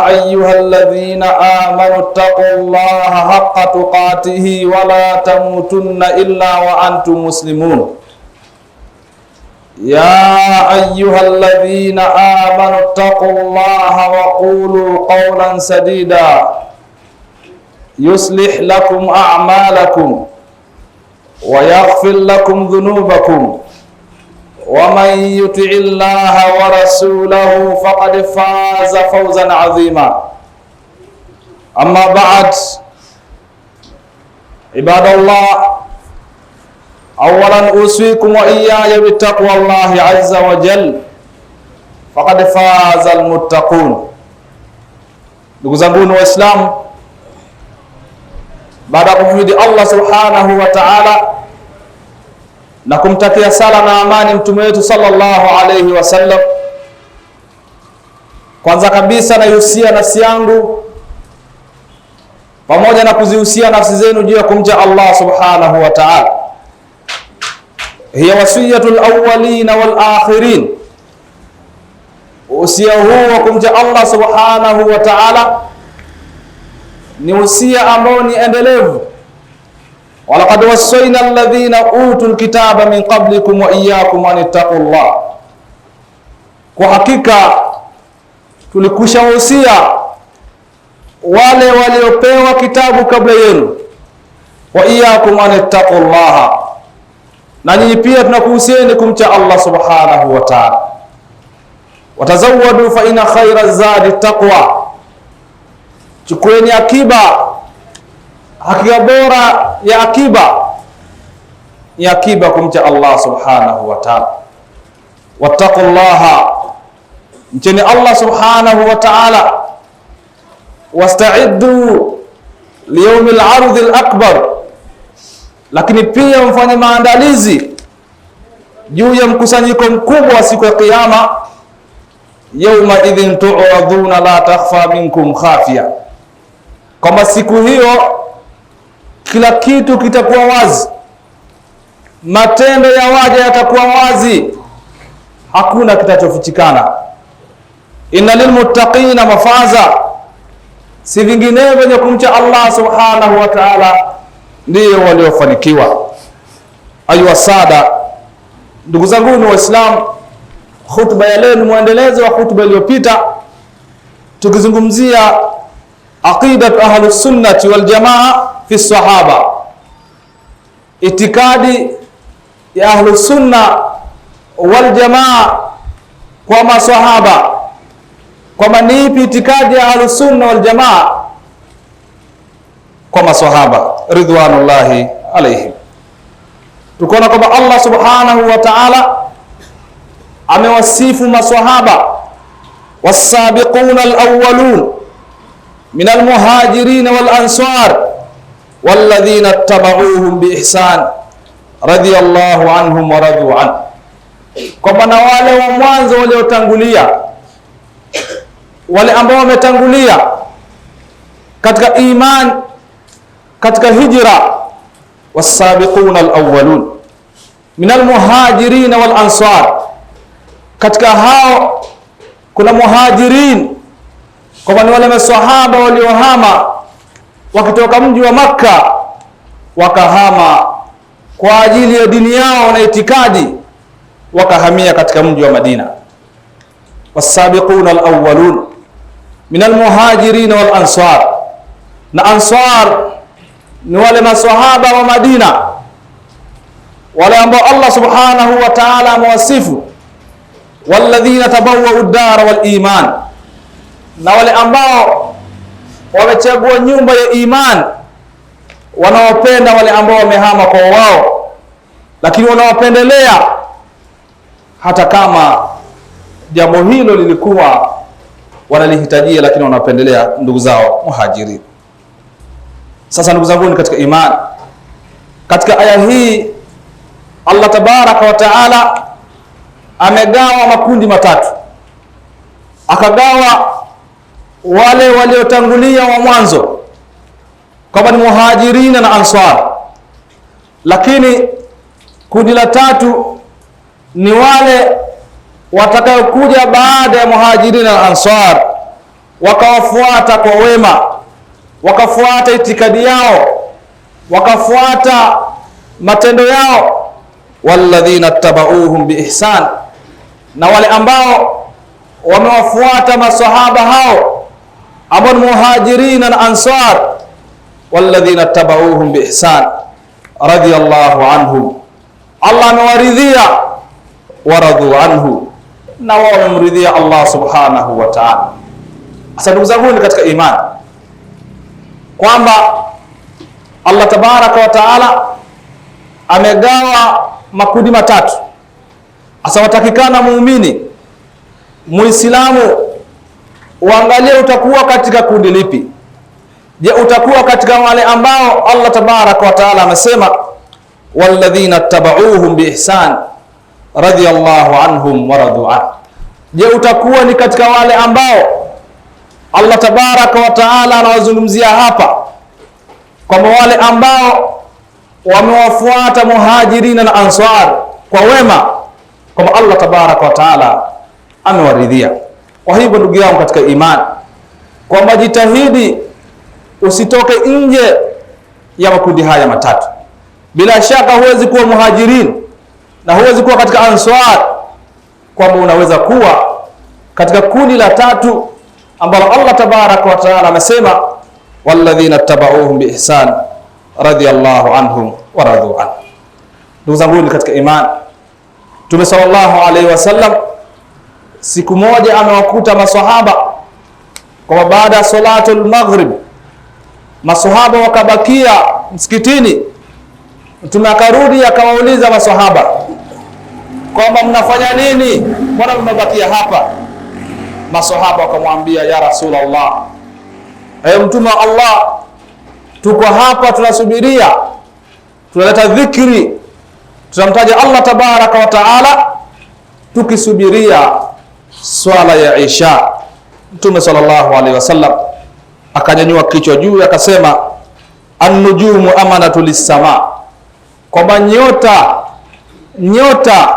أيها الذين آمنوا اتقوا الله حق تقاته ولا تموتن إلا وأنتم مسلمون. يا أيها الذين آمنوا اتقوا الله وقولوا قولا سديدا يصلح لكم أعمالكم ويغفر لكم ذنوبكم ومن يطع الله ورسوله فقد فاز فوزا عظيما. أما بعد، عباد الله، أولا أوصيكم وإياي بتقوى الله عز وجل فقد فاز المتقون. Ndugu zangu Waislamu, baada ya kumhimidi Allah subhanahu wa ta'ala na kumtakia sala na amani mtume wetu sallallahu alayhi wasallam, kwanza kabisa naihusia nafsi yangu pamoja na kuzihusia nafsi zenu juu ya kumcha Allah subhanahu wa ta'ala. Hiya wasiyatul awwalin wal akhirin. Usia huu wa kumcha Allah subhanahu wa ta'ala ni usia ambao ni endelevu. Walaqad wassayna alladhina utul kitaba min qablikum wa iyyakum an ittaqullah. Kwa hakika tulikushawahusia wale waliopewa kitabu kabla yenu, wa iyyakum an ittaqullah, na nyinyi pia tunakuhusieni kumcha Allah subhanahu wa ta'ala. Watazawwadu fa inna khayra zadi taqwa. Chukueni akiba, hakika bora ya akiba ni akiba kumcha Allah subhanahu wa ta'ala. Wattaqullaha, mcheni Allah subhanahu wa ta'ala. Wasta'iddu liyawmil ardhil akbar, lakini pia mfanye maandalizi juu ya mkusanyiko mkubwa wa siku ya Kiyama. Yawma idhin tu'raduna la takhfa minkum khafiya, kama siku hiyo kila kitu kitakuwa wazi, matendo ya waja yatakuwa wazi, hakuna kitachofichikana. Inna lilmuttaqina mafaza, si vinginevyo wenye kumcha Allah subhanahu wa ta'ala ndio waliofanikiwa. Ayuha sada, ndugu zangu ni Waislamu, khutba ya leo ni muendelezo wa khutba iliyopita, tukizungumzia aqidat ahlus sunnati wal jamaa fi sahaba, itikadi ya ahlus sunna wal jamaa kwa masahaba. Kwa ni ipi itikadi ya ahlus sunna wal jamaa kwa masahaba ridwanullahi alayhim? Tukaona kwamba Allah subhanahu wa ta'ala amewasifu masahaba, was-sabiquna al-awwalun min al-muhajirin wal-ansar walladhina ittaba'uuhum biihsan radiyallahu anhum wa radu an. Kwamba na wale wa mwanzo waliotangulia, wale ambao wametangulia katika iman, katika hijra, was-sabiquna al-awwalun min al-muhajirin wal-ansar. Katika hao kuna muhajirin, kwamba ni wale maswahaba waliohama wakitoka mji wa Makka, wakahama kwa ajili ya dini yao na itikadi, wakahamia katika mji wa Madina. Was-sabiquna al-awwalun min al-muhajirin wal-ansar, na ansar ni wale maswahaba wa Madina, wale ambao Allah subhanahu wa ta'ala amewasifu, walladhina tabawwa'u ad-dara wal-iman, na wale ambao wamechagua nyumba ya iman, wanaopenda wale ambao wamehama kwa wao, lakini wanawapendelea hata kama jambo hilo lilikuwa wanalihitajia, lakini wanapendelea ndugu zao muhajirin. Sasa ndugu zangu katika imani, katika aya hii Allah tabaraka wa taala amegawa makundi matatu. Akagawa wale waliotangulia wa mwanzo kama ni muhajirina na ansar, lakini kundi la tatu ni wale watakayokuja baada ya muhajirina na ansar, wakawafuata kwa wema, wakafuata itikadi yao, wakafuata matendo yao, walladhina tabauhum biihsan, na wale ambao wamewafuata masahaba hao ambao ni muhajirin na ansar, walladhina tabauhum biihsan radiyallahu anhum, Allah amewaridhia, waradu anhu, na wao wamemridhia Allah subhanahu wa ta'ala. Sasa ndugu zangu ni katika imani kwamba Allah tabaraka wa taala amegawa makundi matatu. Asa watakikana muumini muislamu uangalie utakuwa katika kundi lipi. Je, utakuwa katika wale ambao Allah tabaraka wa taala amesema walladhina tabauhum biihsan radiyallahu anhum waradu an? Je, utakuwa ni katika wale ambao Allah tabaraka wa taala anawazungumzia hapa kwamba wale ambao wamewafuata muhajirina na ansar kwa wema, kwamba Allah tabaraka wa taala amewaridhia? Kwa hivyo ndugu yangu katika imani, kwamba jitahidi usitoke nje ya makundi haya matatu. Bila shaka huwezi kuwa muhajirin na huwezi kuwa katika ansar, kwamba unaweza kuwa katika kundi la tatu ambalo Allah tabaraka wa taala amesema walladhina tabauhum biihsan radiyallahu anhum wa radu an. Ndugu zangu katika imani, Mtume sallallahu alaihi wasallam siku moja amewakuta maswahaba kwa baada ya salatul maghrib, maswahaba wakabakia msikitini. Mtume akarudi akawauliza maswahaba kwamba mnafanya nini, mbona mmebakia hapa? Maswahaba wakamwambia, ya Rasulullah, Mtume wa Allah, tuko hapa tunasubiria, tunaleta dhikri, tunamtaja Allah tabaraka wa taala, tukisubiria swala ya Isha. Mtume sallallahu alaihi wasallam akanyanyua kichwa juu akasema, an-nujumu amanatu lis-sama, kwamba nyota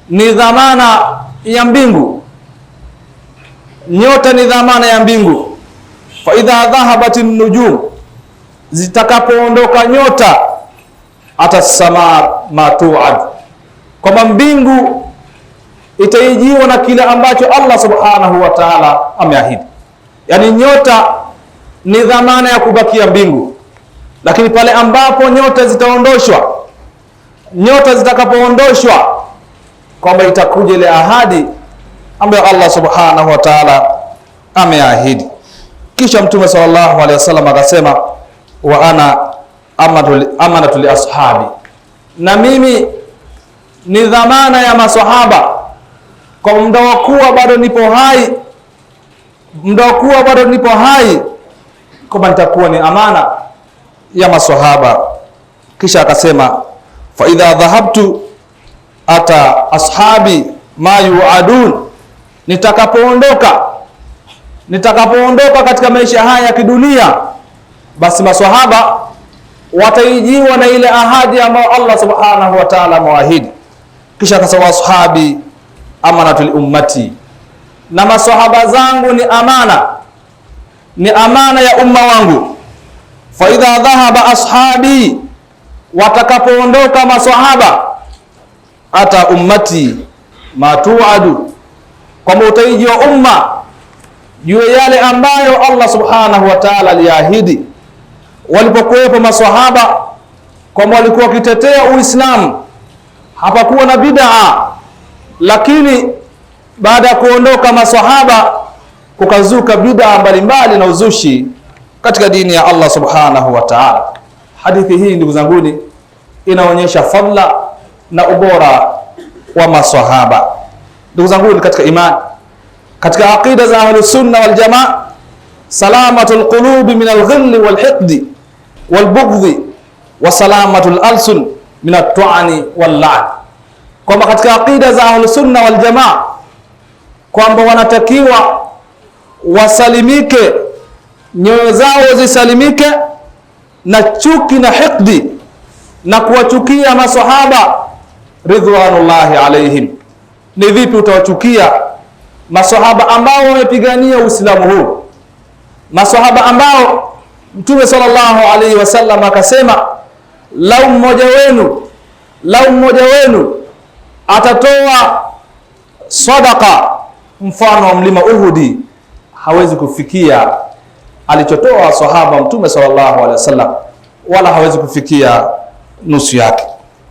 ni dhamana ya mbingu. Nyota ni dhamana ya mbingu. Fa idha dhahabat an-nujum, zitakapoondoka nyota, atasama ma tu'ad, kwamba mbingu itaijiwa na kile ambacho Allah subhanahu wa ta'ala ameahidi. Yani nyota ni dhamana ya kubakia mbingu, lakini pale ambapo nyota zitaondoshwa, nyota zitakapoondoshwa, kwamba itakuja ile ahadi ambayo Allah subhanahu wa ta'ala ameahidi. Kisha Mtume sallallahu alaihi wasallam akasema, wa ana amanatu li ashabi, na mimi ni dhamana ya maswahaba, kwa muda wa kuwa bado nipo hai, kwamba nitakuwa ni amana ya maswahaba. Kisha akasema, fa idha dhahabtu ata ashabi ma yuadun, nitakapoondoka katika maisha haya ya kidunia, basi maswahaba wataijiwa na ile ahadi ambayo Allah subhanahu wa ta'ala amewaahidi. Kisha akasema, ashabi amanatul ummati, na maswahaba zangu ni amana ya umma wangu. Fa idha dhahaba ashabi, watakapoondoka maswahaba, ata ummati ma tuadu, kwamba utaijiwa umma juu yale ambayo Allah subhanahu wa ta'ala aliahidi. Walipokuwepo maswahaba, kwamba walikuwa wakitetea Uislamu, hapakuwa na bid'a, lakini baada ya kuondoka maswahaba kukazuka bid'a mbalimbali na uzushi katika dini ya Allah subhanahu wa ta'ala. Hadithi hii ndugu zanguni inaonyesha fadla na ubora wa maswahaba. Ndugu zanguni katika imani, katika aqida za Ahlus Sunna wal Jamaa, salamatul qulubi min al-ghilli wal hiqdi wal bughdhi wa salamatul alsun min at-tu'ani wal la'n, kwamba katika aqida za Ahlus Sunna wal Jamaa kwamba wanatakiwa wasalimike, nyoyo zao zisalimike na chuki na hiqdi na kuwachukia maswahaba ridwanullahi alaihim. Ni vipi utawachukia maswahaba ambao wamepigania Uislamu huu, maswahaba ambao Mtume sallallahu alaihi wasallam akasema, lau mmoja wenu atatoa sadaqa mfano wa mlima Uhudi, hawezi kufikia alichotoa sahaba Mtume sallallahu alaihi wasallam, wala hawezi kufikia nusu yake.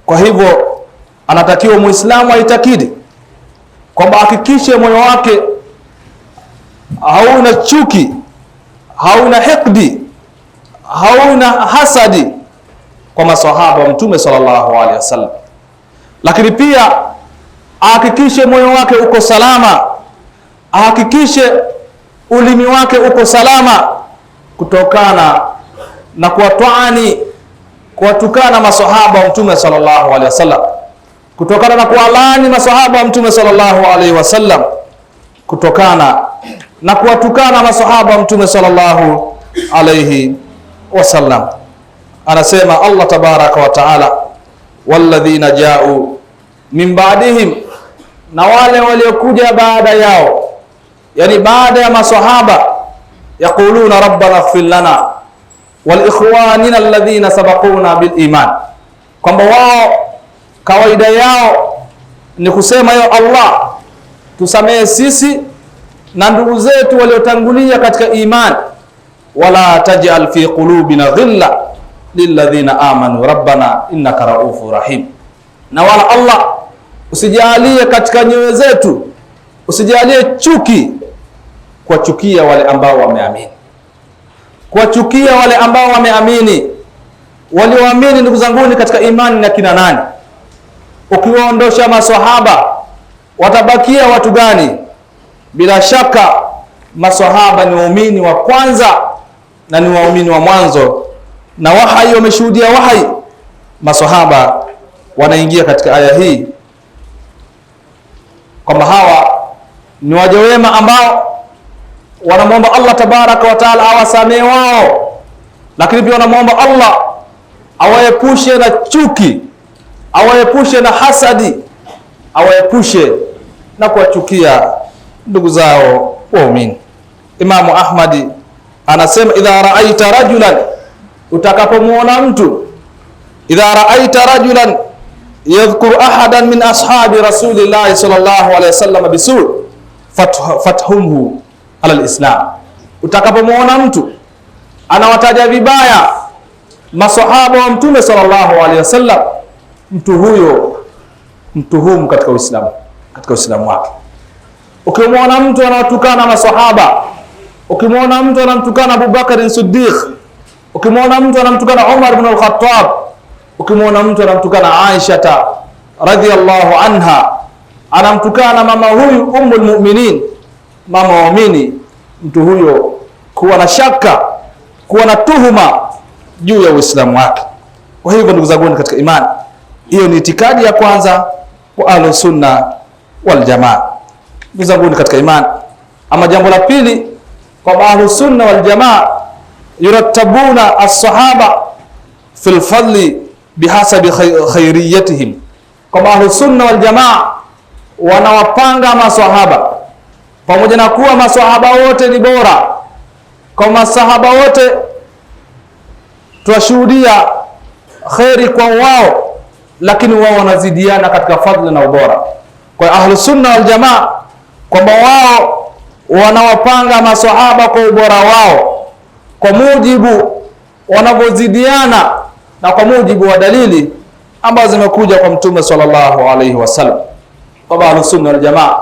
Kwa hivyo anatakiwa Muislamu aitakidi kwamba hakikishe moyo wake hauna chuki, hauna hikdi, hauna hasadi kwa maswahaba wa Mtume sallallahu alaihi wasallam. Lakini pia ahakikishe moyo wake uko salama, ahakikishe ulimi wake uko salama kutokana na kuwatukana maswahaba wa Mtume sallallahu alaihi wasallam, kutokana na kuwalaani maswahaba wa Mtume sallallahu alaihi wasallam, kutokana na kuwatukana maswahaba wa Mtume sallallahu alaihi wasallam. Anasema Allah tabaraka wa taala, walladhina ja'u min ba'dihim, na wale waliokuja baada yao, yani baada ya maswahaba, yaquluna rabbana ighfir lana wal ikhwanina alladhina sabaquna bil iman, kwamba wao kawaida yao ni kusema, ya Allah, tusamehe sisi na ndugu zetu waliotangulia katika iman, wala taj'al fi qulubina ghilla lilladhina amanu rabbana innaka raufur rahim, na wala Allah usijalie katika nyoyo zetu, usijalie chuki kwa chukia wale ambao wameamini, kwa chukia wale ambao wameamini. Walioamini ndugu zanguni katika imani na kina nani? Ukiwaondosha maswahaba watabakia watu gani? Bila shaka maswahaba ni waumini wa kwanza na ni waumini wa mwanzo, na wahai wameshuhudia wahai. Maswahaba wanaingia katika aya hii kwamba hawa ni waja wema ambao wanamwomba Allah tabaraka wa taala awasamehe wao, lakini pia wanamwomba Allah awaepushe na chuki, awaepushe na hasadi, awaepushe na kuwachukia ndugu zao waumini. Imamu Ahmadi anasema, idha ra'aita rajulan, utakapomuona mtu, idha ra'aita rajulan yadhkuru ahadan min ashabi rasulillahi sallallahu alaihi wasallam bisu fathumhu ala alislam, utakapomuona mtu anawataja vibaya maswahaba wa Mtume sallallahu alaihi wasallam, mtu huyo mtuhumu katika Uislamu, katika Uislamu wake. Ukimwona mtu anawatukana maswahaba, ukimwona mtu anamtukana Abu Bakar Siddiq, ukimwona mtu anamtukana Umar ibn al-Khattab, ukimwona mtu anamtukana Aisha radhiyallahu anha, anamtukana mama huyu ummul mu'minin, mama waamini, mtu huyo kuwa na shaka, kuwa na tuhuma juu ya Uislamu wake. Kwa hivyo ndugu zangu katika imani, hiyo ni itikadi ya kwanza wa Ahlus Sunna wal Jamaa. Ndugu zangu katika imani, ama jambo la pili, kwa Ahlus Sunna wal Jamaa yurattabuna as-sahaba fil fadli bihasabi khairiyatihim, kwa Ahlus Sunna wal Jamaa wanawapanga maswahaba, pamoja na kuwa maswahaba wote ni bora, kwa masahaba wote tuwashuhudia khairi kwa wao, lakini wao wanazidiana katika fadhila na ubora. Kwa Ahlus Sunna wal Jamaa kwamba wao wanawapanga maswahaba kwa ubora wao, kwa mujibu wanavyozidiana na kwa mujibu wa dalili ambazo zimekuja kwa Mtume sallallahu alaihi wasallam. Kwa Ahlus Sunna wal Jamaa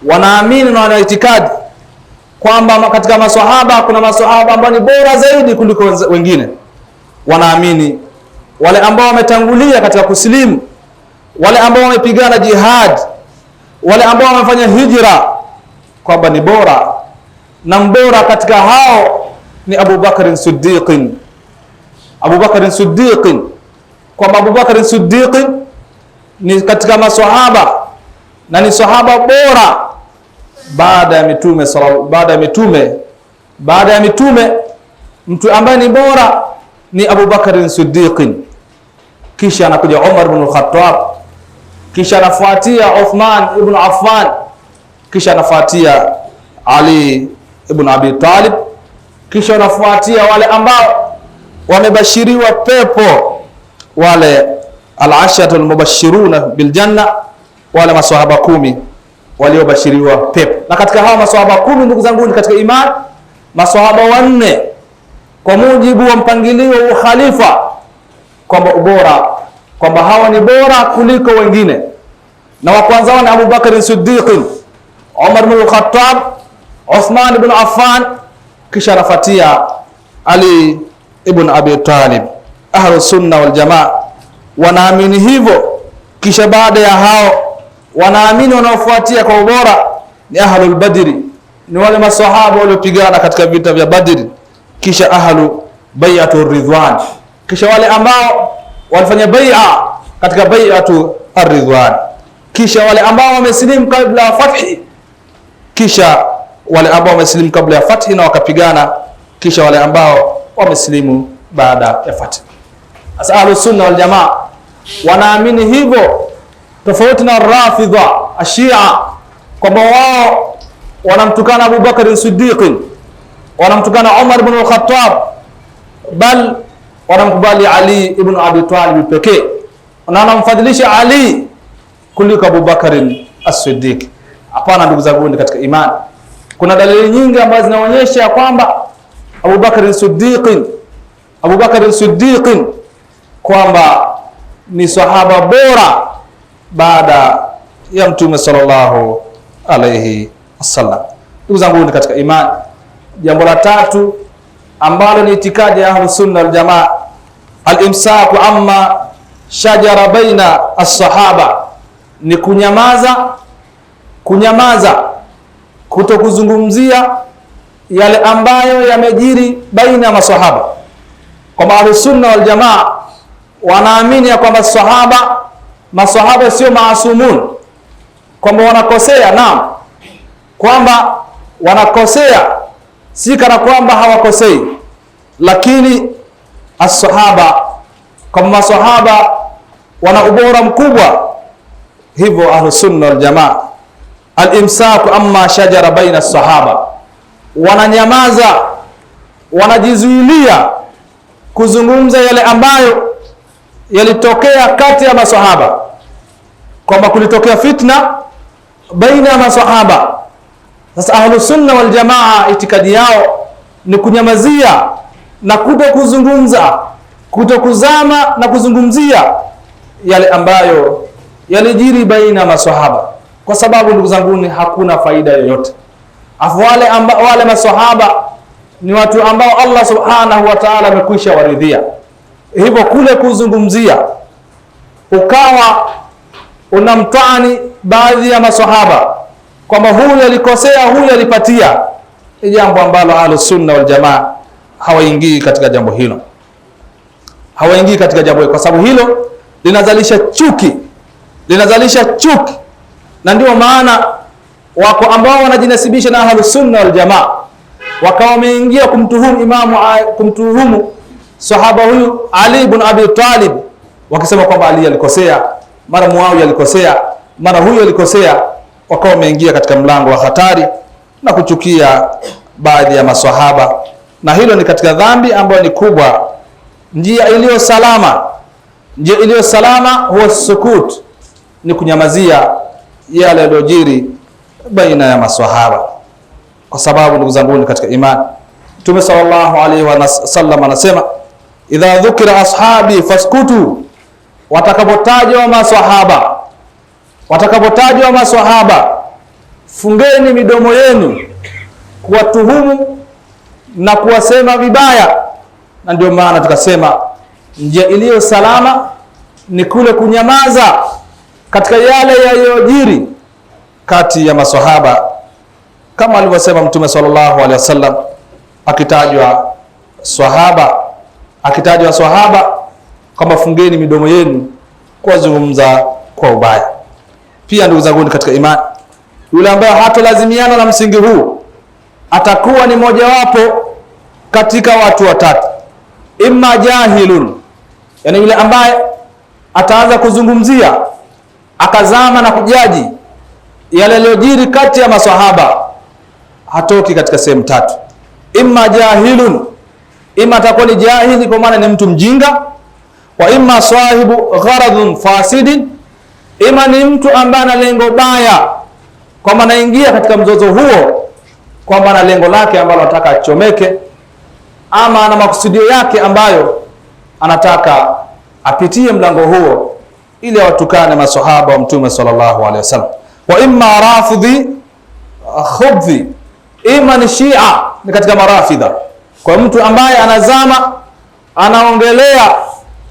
wanaamini na wana itikadi kwamba katika maswahaba kuna maswahaba ambao ni bora zaidi kuliko wengine. Wanaamini wale ambao wametangulia katika kusilimu, wale ambao wamepigana jihad, wale ambao wamefanya hijra, kwamba ni bora, na mbora katika hao ni Abu Bakar Siddiq. Abu Bakar Siddiq, kwamba Abu Bakar Siddiq ni katika maswahaba na ni sahaba bora baada ya mitume, mtu ambaye ni bora ni Abu Bakar Siddiq, kisha anakuja Umar ibn al-Khattab, kisha anafuatia Uthman ibn Affan, kisha anafuatia Ali ibn Abi Talib, kisha wanafuatia wale ambao wamebashiriwa pepo, wale al-asharatul mubashiruna bil janna, wale maswahaba 10 waliobashiriwa pepo. Na katika hawa maswahaba 10, ndugu zangu katika imani, maswahaba 4 kwa mujibu wa mpangilio wa khalifa kwamba ubora, kwamba hawa ni bora kuliko wengine, na wa kwanza ni Abu Bakr as-Siddiq, Umar ibn al-Khattab, Uthman ibn Affan, kisha rafatia Ali ibn Abi Talib. Ahlu sunna wal jamaa wanaamini hivyo. Kisha baada ya hao wanaamini wanaofuatia kwa ubora ni ahlul badri, ni wale maswahaba waliopigana katika vita vya Badri. Kisha ahlu bai'atu ridwan, kisha wale ambao walifanya bai'a katika bai'atu ar-ridwan, kisha wale ambao wamesilimu kabla ya fathi, kisha wale ambao wamesilimu kabla ya fathi na wakapigana, kisha wale ambao wamesilimu baada ya fathi. Asa ahlus sunna wal jamaa wanaamini hivyo, tofauti na Rafidha Ashia kwamba wao wanamtukana Abu Bakr as-Siddiq, wanamtukana Umar ibn al-Khattab, bal wanamkubali Ali ibn Abi Talib pekee, na wanamfadhilisha Ali kuliko Abu Bakr as-Siddiq. Hapana ndugu zangu katika imani, kuna dalili nyingi ambazo zinaonyesha kwamba Abu Bakr as-Siddiq kwamba ni sahaba bora baada ya Mtume sallallahu alayhi wasallam. Ndugu zangu katika imani, jambo la tatu ambalo ni itikadi ya Ahlus Sunna wal Jamaa, al-imsaku amma shajara baina as-sahaba, ni kunyamaza kutokuzungumzia yale ambayo yamejiri baina ya maswahaba. Kwa Ahlus Sunna wal Jamaa wanaamini ya kwamba maswahaba sio maasumun, kwamba wanakosea, naam, kwamba wanakosea, si kana kwamba hawakosei, lakini as-sahaba, kama maswahaba wana ubora mkubwa. Hivyo Ahlus Sunna wal Jamaa al-imsaku amma shajara baina as-sahaba, wananyamaza, wanajizuilia kuzungumza yale ambayo yalitokea kati ya maswahaba, kwamba kulitokea fitna baina ya maswahaba. Sasa Ahlus Sunna wal Jamaa itikadi yao ni kunyamazia na kutokuzungumza, kutokuzama na kuzungumzia yale ambayo yalijiri baina ya maswahaba, kwa sababu ndugu zangu hakuna faida yoyote. Wale maswahaba ni watu ambao Allah subhanahu wa ta'ala amekwisha waridhia. Hivyo kule kuzungumzia ukawa unamtani baadhi ya maswahaba kwamba huyu alikosea, huyu alipatia, ni jambo ambalo Ahlus Sunna wal Jamaa hawaingii katika jambo hilo, kwa sababu hilo linazalisha chuki, na ndio maana wako ambao wanajinasibisha na Ahlus Sunna wal Jamaa wakawa wameingia kumtuhumu sahaba huyu Ali ibn Abi Talib, wakisema kwamba Ali alikosea, mara Muawiya alikosea, mara huyu alikosea. Wakawa wameingia katika mlango wa hatari na kuchukia baadhi ya maswahaba, na hilo ni katika dhambi ambayo ni kubwa. Njia iliyo salama huwa sukut, ni kunyamazia yale yaliyojiri baina ya maswahaba, kwa sababu ndugu zangu katika imani, Mtume sallallahu alaihi wasallam anasema idha dhukira ashabi faskutu, watakapotajwa maswahaba fungeni midomo yenu kuwatuhumu na kuwasema vibaya. Na ndio maana tukasema njia iliyo salama ni kule kunyamaza katika yale yaliyojiri kati ya maswahaba, kama alivyosema Mtume sallallahu alaihi wasallam akitajwa swahaba kama fungeni midomo yenu kuwazungumza kwa ubaya. Pia ndugu zangu katika imani, yule ambaye hatolazimiana na msingi huu atakuwa ni mojawapo katika watu watatu: imma jahilun, yani yule ambaye ataanza kuzungumzia akazama na kujaji yale yaliyojiri kati ya maswahaba, hatoki katika sehemu tatu. imma jahilun, imma atakuwa ni jahili kwa maana ni mtu mjinga, wa imma sahibu gharadun fasidin, imma ni mtu ambaye ana lengo baya, kwa maana anaingia katika mzozo huo kwa maana lengo lake ambalo anataka achomeke, ama ana makusudio yake ambayo anataka apitie mlango huo ili awatukane maswahaba wa Mtume sallallahu alaihi wasallam. Wa imma rafidhi khubthi, ima ni Shia, ni katika marafidha, kwa mtu ambaye anazama anaongelea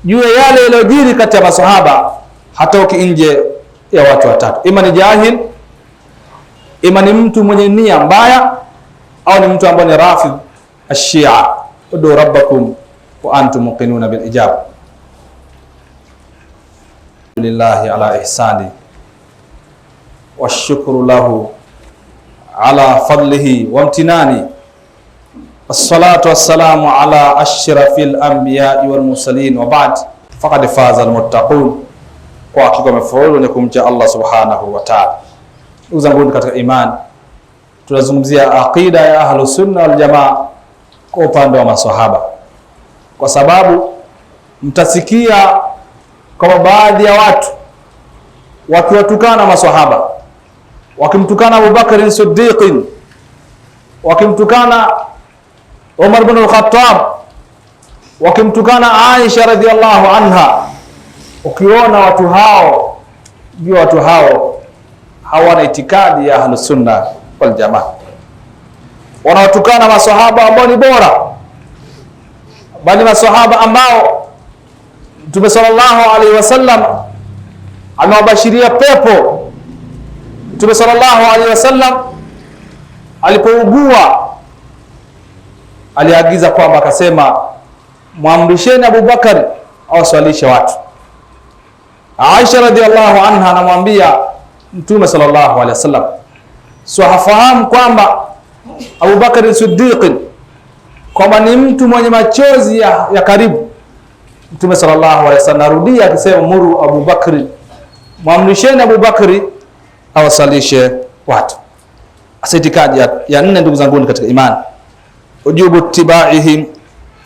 juu ya yale yaliyojiri kati ya maswahaba, hatoki nje ya watu watatu. Ima ni jahil, ima ni mtu mwenye nia mbaya, au ni mtu ambaye ni rafidh ash-Shia. Udu rabbakum wa antum muqinuna bil ijaba. Lillahi ala ihsani wa shukru lahu ala fadlihi wa amtinani, wassalatu wassalamu ala ashrafil anbiya'i wal mursalin, wa ba'd. Faqad faza al muttaqun, kwa hakika wamefaulu ni kumcha Allah subhanahu wa ta'ala. Ndugu zangu katika imani, tunazungumzia aqida ya ahlus sunna wal jamaa kwa upande wa maswahaba, kwa sababu mtasikia kama baadhi ya watu wakiwatukana maswahaba, wakimtukana Abu Bakr Siddiq, wakimtukana Umar ibn al-Khattab, wakimtukana Aisha radhiallahu anha. Ukiona watu hao, ndio watu hao hawana itikadi ya ahlus sunna wal jamaa, wanawatukana maswahaba ambao ni bora, bali maswahaba ambao Mtume sallallahu alaihi wasallam amewabashiria pepo. Mtume sallallahu alaihi wasallam alipougua aliagiza kwamba, akasema, muamrisheni Abu Bakar awaswalishe watu. Aisha radhiallahu anha anamwambia Mtume sallallahu alaihi wasallam, so hafahamu kwamba Abu Bakar Siddiq kwamba ni mtu mwenye machozi ya karibu. Mtume sallallahu alaihi wasallam arudia akisema, muru Abu Bakri, muamrisheni Abu Bakri awasalishe watu. Itikadi ya nne, ndugu zangu katika imani, ujubu tibaihim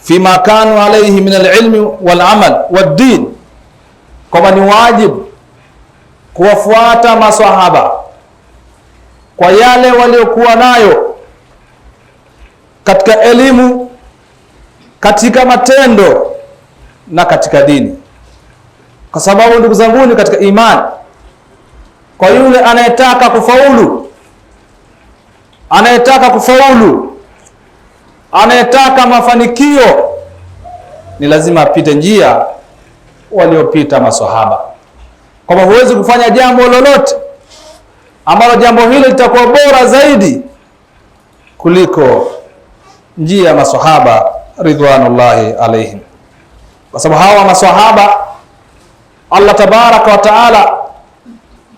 fima kanu alayhi min alilmi wal amal wad din, kwamba ni wajibu kuwafuata maswahaba kwa yale waliokuwa nayo katika elimu, katika matendo na katika dini. Kwa sababu ndugu zangu katika imani, kwa yule anayetaka anayetaka mafanikio, ni lazima apite njia waliopita maswahaba. Kwamba huwezi kufanya jambo lolote ambalo jambo hilo litakuwa bora zaidi kuliko njia ya maswahaba ridwanullahi alaihim, kwa sababu hawa maswahaba Allah tabaraka wa taala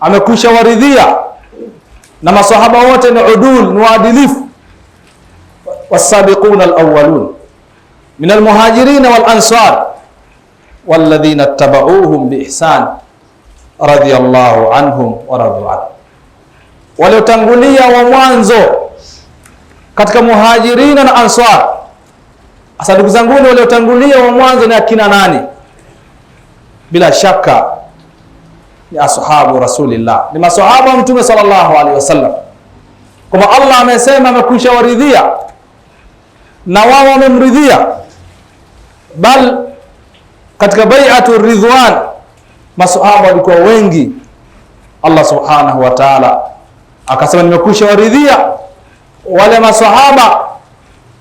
amekwisha waridhia, na maswahaba wote ni udul, ni waadilifu. Wasabiquna alawwalun min almuhajirin wal ansar walladhina ittaba'uuhum biihsan radiyallahu anhum wa radu anhu, waliotangulia wa mwanzo katika muhajirina na ansar. Asa ndugu zangu, waliotangulia wa mwanzo ni akina nani? Bila shaka ni ashabu rasulillah, ni maswahaba Mtume sallallahu alaihi wasallam. Kama Allah amesema amekwisha waridhia na wao wamemridhia, bal katika bai'atu ridwan maswahaba walikuwa wengi. Allah subhanahu wa ta'ala akasema, nimekwisha waridhia wale maswahaba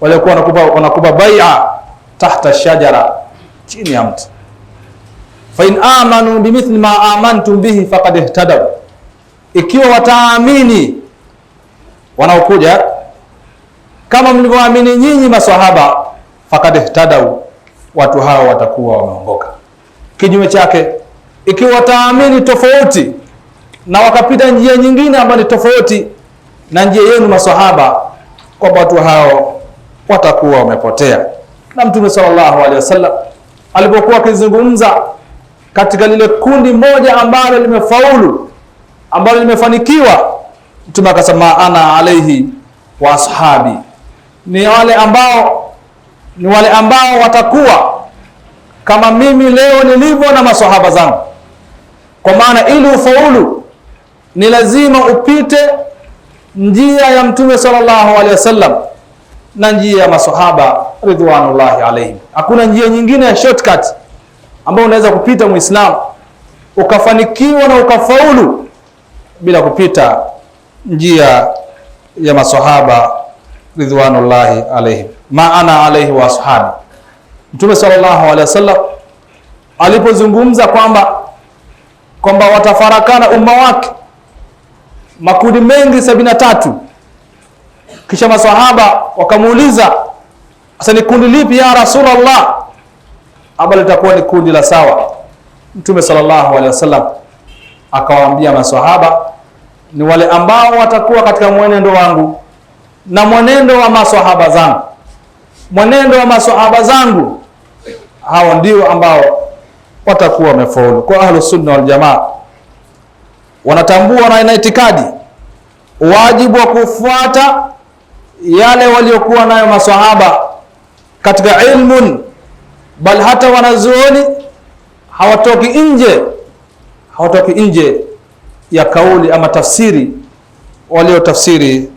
walikuwa wanakupa bai'a tahta shajara, chini ya mti. Fa in amanu bimithli ma amantum bihi faqad ihtadaw, ikiwa wataamini wanaokuja kama mlivyoamini nyinyi maswahaba, faqad ihtadaw, watu hao watakuwa wameongoka. Kinyume chake, ikiwa wataamini tofauti na wakapita njia nyingine ambayo ni tofauti na njia yenu maswahaba, kwa watu hao watakuwa wamepotea. Na Mtume sallallahu alaihi wasallam alipokuwa akizungumza katika lile kundi moja ambalo limefaulu, ambalo limefanikiwa, Mtume akasema, ana alaihi wa ashabi, ni wale ambao watakuwa kama mimi leo nilivyo na maswahaba zangu. Kwa maana ili ufaulu ni lazima upite njia ya Mtume sallallahu alaihi wasallam na njia ya maswahaba ridwanullahi alaihim. Hakuna njia nyingine ya shortcut ambayo unaweza kupita Muislamu ukafanikiwa na ukafaulu bila kupita njia ya maswahaba ridwanullahi alaihim. Ma ana alaihi wa ashabi. Mtume sallallahu alaihi wasallam alipozungumza kwamba watafarakana umma wake makundi mengi 73, kisha maswahaba wakamuuliza, sasa ni kundi lipi ya Rasulullah ambalo litakuwa ni kundi la sawa? Mtume sallallahu alaihi wasallam akawaambia maswahaba, ni wale ambao watakuwa katika mwenendo wangu na mwenendo wa maswahaba zangu. Mwenendo wa maswahaba zangu, hao ndio ambao watakuwa wamefaulu. Kwa Ahlus Sunna wal Jamaa wanatambua na ina itikadi wajibu wa kufuata yale waliokuwa nayo maswahaba katika ilmun, bal hata wanazuoni hawatoki nje ya kauli ama tafsiri waliotafsiri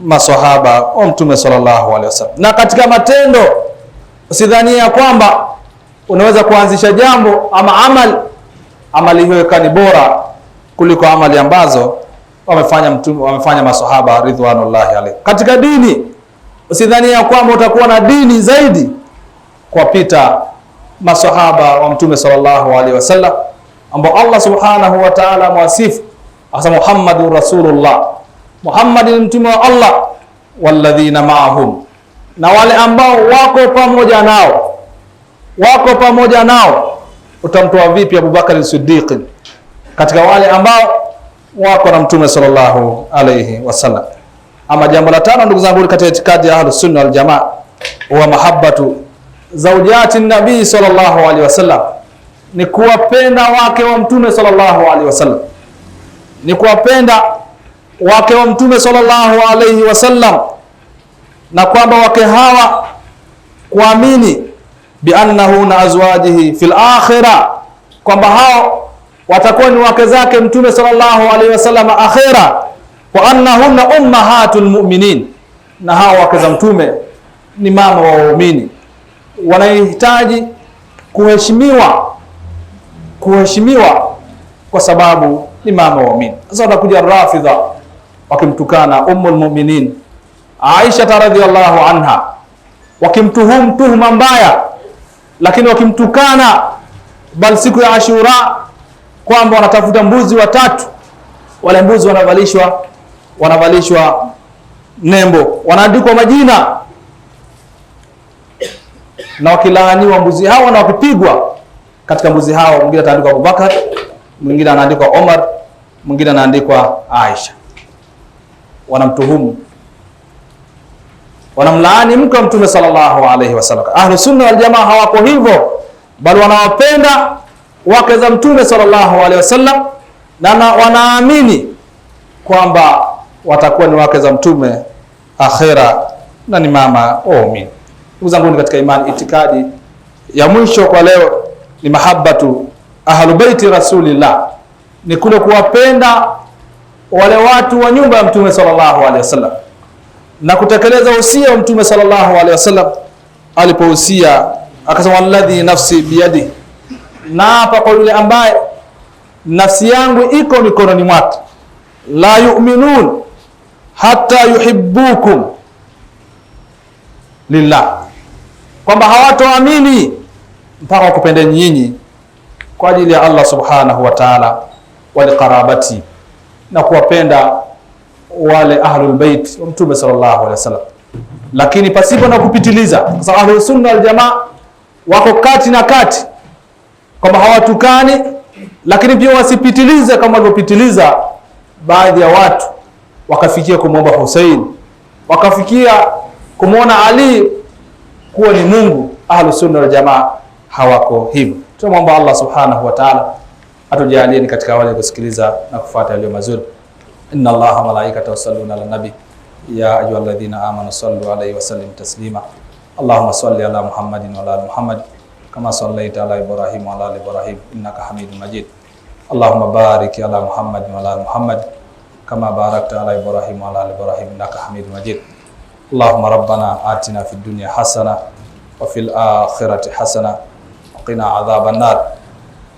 maswahaba wa Mtume sallallahu alaihi wasallam. Na katika matendo usidhania kwamba unaweza kuanzisha jambo ama amali hiyo ikani bora kuliko amali ambazo wamefanya maswahaba ridwanullahi alayhi. Katika dini usidhania kwamba utakuwa na dini zaidi kwa pita maswahaba wa Mtume sallallahu alaihi wasallam ambao Allah subhanahu wa ta'ala mwasifu asa Muhammadur Rasulullah, Muhammad ni mtume wa Allah, walladhina ma'ahum, na wale ambao wako pamoja nao. Utamtoa vipi Abubakar as-Siddiq katika wale ambao wako na Mtume sallallahu alayhi wasallam? Ama jambo la tano, ndugu zangu, katika itikadi ya Ahlus Sunna wal Jamaa, huwa mahabbatu zawjati nabii sallallahu alayhi wasallam, ni kuwapenda wake wa Mtume sallallahu alayhi wasallam, ni kuwapenda wake wa Mtume sallallahu alayhi wasallam, na kwamba wake hawa kuamini bi annahu na azwajihi fil akhirah, kwamba hao watakuwa ni wake zake Mtume sallallahu alayhi wasallam akhira, wa annahunna ummahatul mu'minin, na hao wake za Mtume ni mama wa waumini, wanahitaji kuheshimiwa kwa sababu ni mama wa waumini. Sasa watakuja Rafidha wakimtukana ummul mu'minin Aisha radhiyallahu anha, wakimtuhumu tuhuma mbaya, lakini wakimtukana bal siku ya Ashura kwamba wanatafuta mbuzi watatu, wale mbuzi wanavalishwa nembo, wanaandikwa majina, na wakilaaniwa mbuzi hao na wakipigwa katika mbuzi hao, mwingine ataandikwa Abubakar, mwingine anaandikwa Omar, mwingine anaandikwa Aisha. Wanamtuhumu, wanamlaani mke wa Mtume sallallahu alayhi wasallam. Ahlus Sunna wal Jamaa hawako hivyo, bali wanawapenda wake za Mtume sallallahu alayhi wasallam, na wanaamini kwamba watakuwa ni wake za Mtume akhira na ni mama wa waumini. Ndugu zangu katika imani, itikadi ya mwisho kwa leo ni mahabbatu ahlu baiti rasulillah, ni kule kuwapenda wale watu wa nyumba ya Mtume sallallahu alaihi wasallam na kutekeleza usia wa Mtume sallallahu alaihi wasallam alipohusia akasema, alladhi nafsi biyadi, na hapa kwa yule ambaye nafsi yangu iko mikononi mwake, la yu'minun hatta yuhibbukum lillah, kwamba hawatoamini mpaka wakupendeni nyinyi kwa ajili ya Allah subhanahu wa ta'ala, wa liqarabati, na kuwapenda wale ahlul bait wa Mtume sallallahu alaihi wasallam, lakini pasipo na kupitiliza. Kwa sababu Ahlus Sunna wal Jamaa wako kati na kati, kwamba hawatukani, lakini pia wasipitilize kama walivyopitiliza baadhi ya watu, wakafikia kumwomba Hussein, wakafikia kumwona Ali kuwa ni Mungu. Ahlus Sunna wal Jamaa hawako hivyo. Tunamwomba Allah subhanahu wa ta'ala atujalie ni katika wale kusikiliza na kufuata yaliyo mazuri. Inna Allaha malaikatahu yusalluna ala nabi يا أيها الذين آمنوا صلوا عليه وسلم تسليما اللهم صل على محمد وعلى آل محمد كما صليت على إبراهيم وعلى آل إبراهيم إنك حميد مجيد اللهم بارك على محمد وعلى آل محمد كما باركت على إبراهيم وعلى آل إبراهيم إنك حميد مجيد اللهم ربنا آتنا في الدنيا حسنة وفي الآخرة حسنة وقنا عذاب النار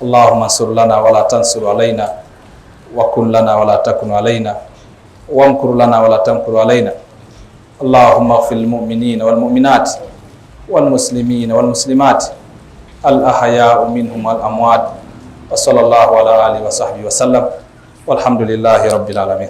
اللهم انصر لنا ولا تنصر علينا وكن لنا ولا تكن علينا وامكر لنا ولا تمكر علينا اللهم اغفر للمؤمنين والمؤمنات والمسلمين والمسلمات الأحياء منهم والأموات وصلى الله على آله وصحبه وسلم والحمد لله رب العالمين.